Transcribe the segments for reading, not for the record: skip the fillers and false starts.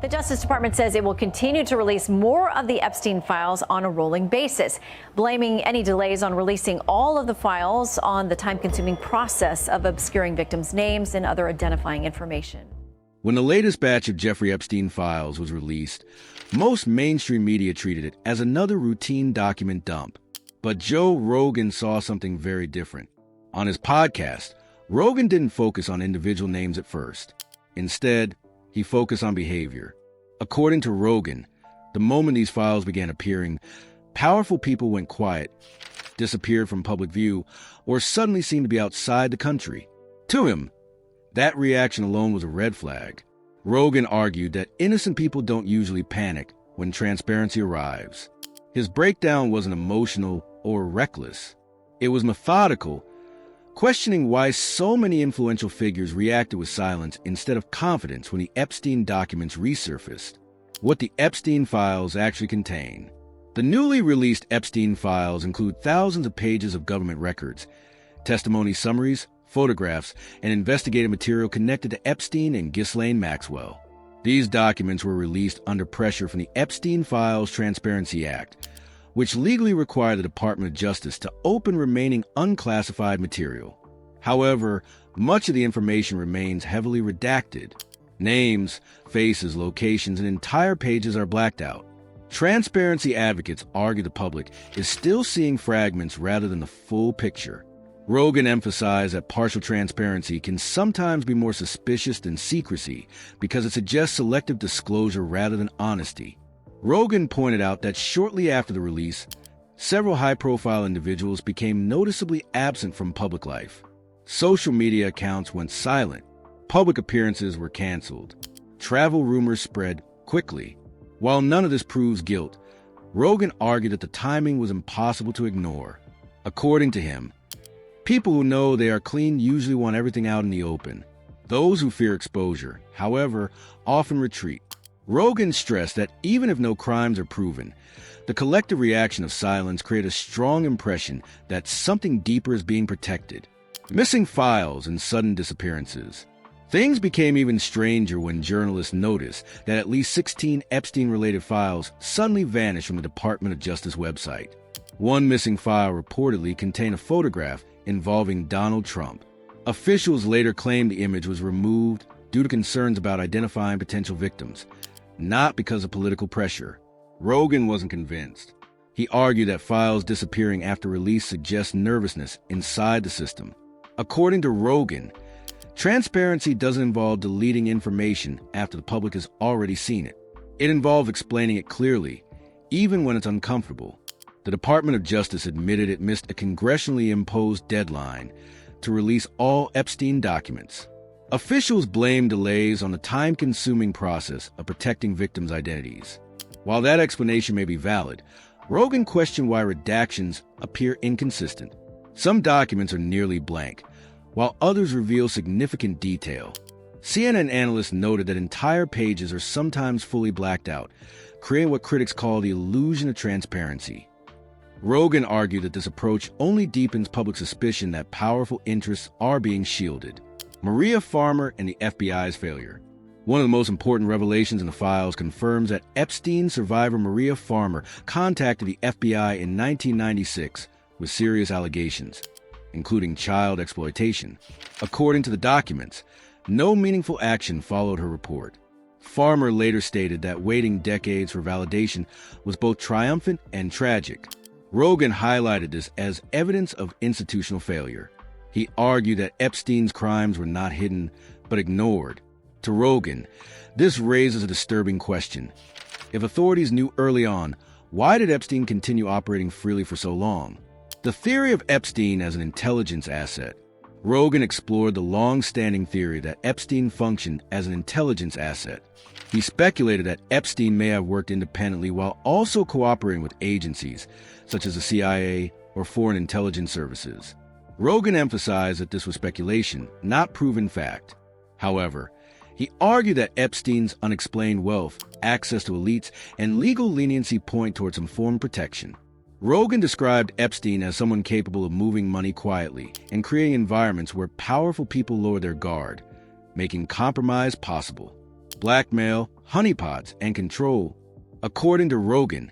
The Justice Department says it will continue to release more of the Epstein files on a rolling basis, blaming any delays on releasing all of the files on the time-consuming process of obscuring victims' names and other identifying information. When the latest batch of Jeffrey Epstein files was released, most mainstream media treated it as another routine document dump. But Joe Rogan saw something very different. On his podcast, Rogan didn't focus on individual names at first. Instead, he focused on behavior. According to Rogan, the moment these files began appearing, powerful people went quiet, disappeared from public view, or suddenly seemed to be outside the country. To him, that reaction alone was a red flag. Rogan argued that innocent people don't usually panic when transparency arrives. His breakdown wasn't emotional or reckless. It was methodical, questioning why so many influential figures reacted with silence instead of confidence when the Epstein documents resurfaced. What the Epstein files actually contain. The newly released Epstein files include thousands of pages of government records, testimony summaries, photographs, and investigative material connected to Epstein and Ghislaine Maxwell. These documents were released under pressure from the Epstein Files Transparency Act, which legally required the Department of Justice to open remaining unclassified material. However, much of the information remains heavily redacted. Names, faces, locations, and entire pages are blacked out. Transparency advocates argue the public is still seeing fragments rather than the full picture. Rogan emphasized that partial transparency can sometimes be more suspicious than secrecy because it suggests selective disclosure rather than honesty. Rogan pointed out that shortly after the release, several high-profile individuals became noticeably absent from public life. Social media accounts went silent. Public appearances were canceled. Travel rumors spread quickly. While none of this proves guilt, Rogan argued that the timing was impossible to ignore. According to him, people who know they are clean usually want everything out in the open. Those who fear exposure, however, often retreat. Rogan stressed that even if no crimes are proven, the collective reaction of silence creates a strong impression that something deeper is being protected. Missing files and sudden disappearances. Things became even stranger when journalists noticed that at least 16 Epstein-related files suddenly vanished from the Department of Justice website. One missing file reportedly contained a photograph involving Donald Trump. Officials later claimed the image was removed due to concerns about identifying potential victims, not because of political pressure. Rogan wasn't convinced. He argued that files disappearing after release suggest nervousness inside the system. According to Rogan, transparency doesn't involve deleting information after the public has already seen it. It involves explaining it clearly, even when it's uncomfortable. The Department of Justice admitted it missed a congressionally imposed deadline to release all Epstein documents. Officials blamed delays on the time-consuming process of protecting victims' identities. While that explanation may be valid, Rogan questioned why redactions appear inconsistent. Some documents are nearly blank, while others reveal significant detail. CNN analysts noted that entire pages are sometimes fully blacked out, creating what critics call the illusion of transparency. Rogan argued that this approach only deepens public suspicion that powerful interests are being shielded. Maria Farmer and the FBI's failure. One of the most important revelations in the files confirms that Epstein survivor Maria Farmer contacted the FBI in 1996 with serious allegations, including child exploitation. According to the documents, no meaningful action followed her report. Farmer later stated that waiting decades for validation was both triumphant and tragic. Rogan highlighted this as evidence of institutional failure. He argued that Epstein's crimes were not hidden, but ignored. To Rogan, this raises a disturbing question. If authorities knew early on, why did Epstein continue operating freely for so long? The theory of Epstein as an intelligence asset. Rogan explored the long-standing theory that Epstein functioned as an intelligence asset. He speculated that Epstein may have worked independently while also cooperating with agencies, such as the CIA or foreign intelligence services. Rogan emphasized that this was speculation, not proven fact. However, he argued that Epstein's unexplained wealth, access to elites, and legal leniency point towards some form of protection. Rogan described Epstein as someone capable of moving money quietly and creating environments where powerful people lower their guard, making compromise possible. Blackmail, honeypots, and control. According to Rogan,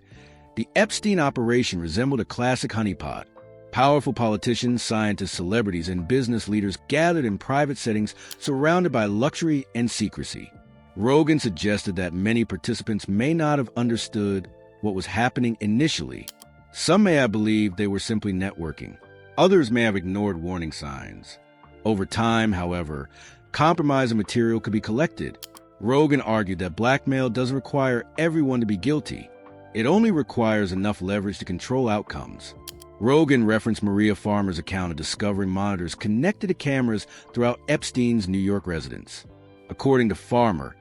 the Epstein operation resembled a classic honeypot. Powerful politicians, scientists, celebrities, and business leaders gathered in private settings surrounded by luxury and secrecy. Rogan suggested that many participants may not have understood what was happening initially. Some may have believed they were simply networking. Others may have ignored warning signs. Over time, however, compromising material could be collected. Rogan argued that blackmail doesn't require everyone to be guilty. It only requires enough leverage to control outcomes. Rogan referenced Maria Farmer's account of discovering monitors connected to cameras throughout Epstein's New York residence. According to Farmer,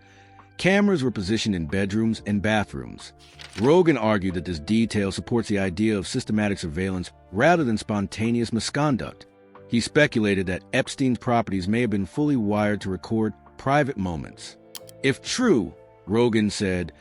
cameras were positioned in bedrooms and bathrooms. Rogan argued that this detail supports the idea of systematic surveillance rather than spontaneous misconduct. He speculated that Epstein's properties may have been fully wired to record private moments. If true, Rogan said,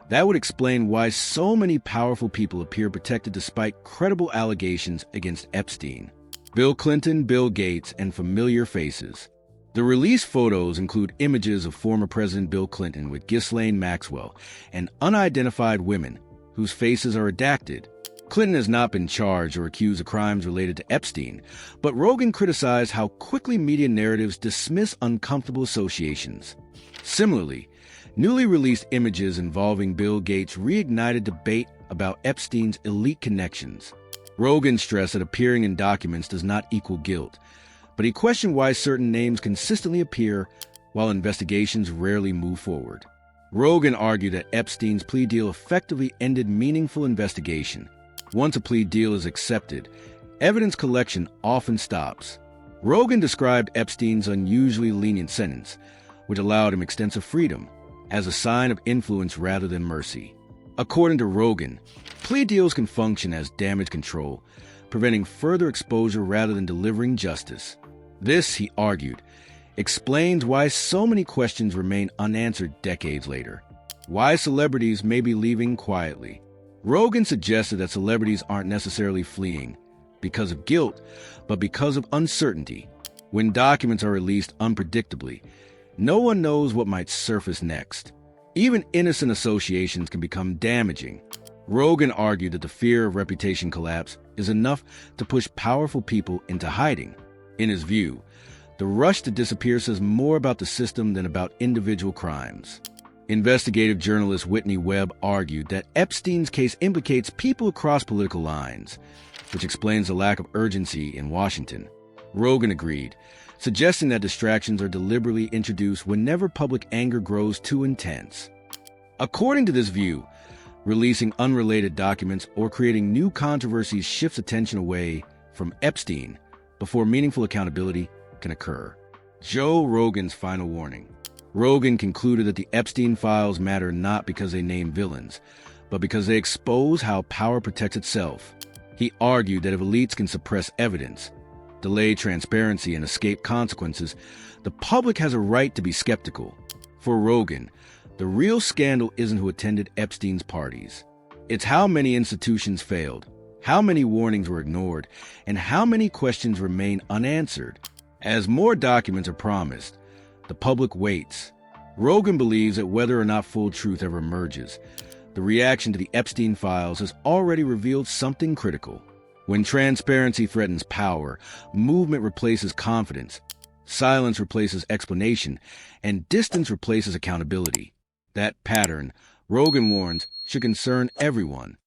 that would explain why so many powerful people appear protected despite credible allegations against Epstein. Bill Clinton, Bill Gates, and familiar faces. The released photos include images of former President Bill Clinton with Ghislaine Maxwell and unidentified women whose faces are redacted. Clinton has not been charged or accused of crimes related to Epstein, but Rogan criticized how quickly media narratives dismiss uncomfortable associations. Similarly, newly released images involving Bill Gates reignited debate about Epstein's elite connections. Rogan stressed that appearing in documents does not equal guilt, but he questioned why certain names consistently appear while investigations rarely move forward. Rogan argued that Epstein's plea deal effectively ended meaningful investigation. Once a plea deal is accepted, evidence collection often stops. Rogan described Epstein's unusually lenient sentence, which allowed him extensive freedom, as a sign of influence rather than mercy. According to Rogan, plea deals can function as damage control, preventing further exposure rather than delivering justice. This, he argued, explains why so many questions remain unanswered decades later. Why celebrities may be leaving quietly. Rogan suggested that celebrities aren't necessarily fleeing because of guilt, but because of uncertainty. When documents are released unpredictably, no one knows what might surface next. Even innocent associations can become damaging. Rogan argued that the fear of reputation collapse is enough to push powerful people into hiding. In his view, the rush to disappear says more about the system than about individual crimes. Investigative journalist Whitney Webb argued that Epstein's case implicates people across political lines, which explains the lack of urgency in Washington. Rogan agreed, suggesting that distractions are deliberately introduced whenever public anger grows too intense. According to this view, releasing unrelated documents or creating new controversies shifts attention away from Epstein before meaningful accountability can occur. Joe Rogan's final warning. Rogan concluded that the Epstein files matter not because they name villains, but because they expose how power protects itself. He argued that if elites can suppress evidence, delay transparency, and escape consequences, the public has a right to be skeptical. For Rogan, the real scandal isn't who attended Epstein's parties. It's how many institutions failed, how many warnings were ignored, and how many questions remain unanswered. As more documents are promised, the public waits. Rogan believes that whether or not full truth ever emerges, the reaction to the Epstein files has already revealed something critical. When transparency threatens power, movement replaces confidence, silence replaces explanation, and distance replaces accountability. That pattern, Rogan warns, should concern everyone,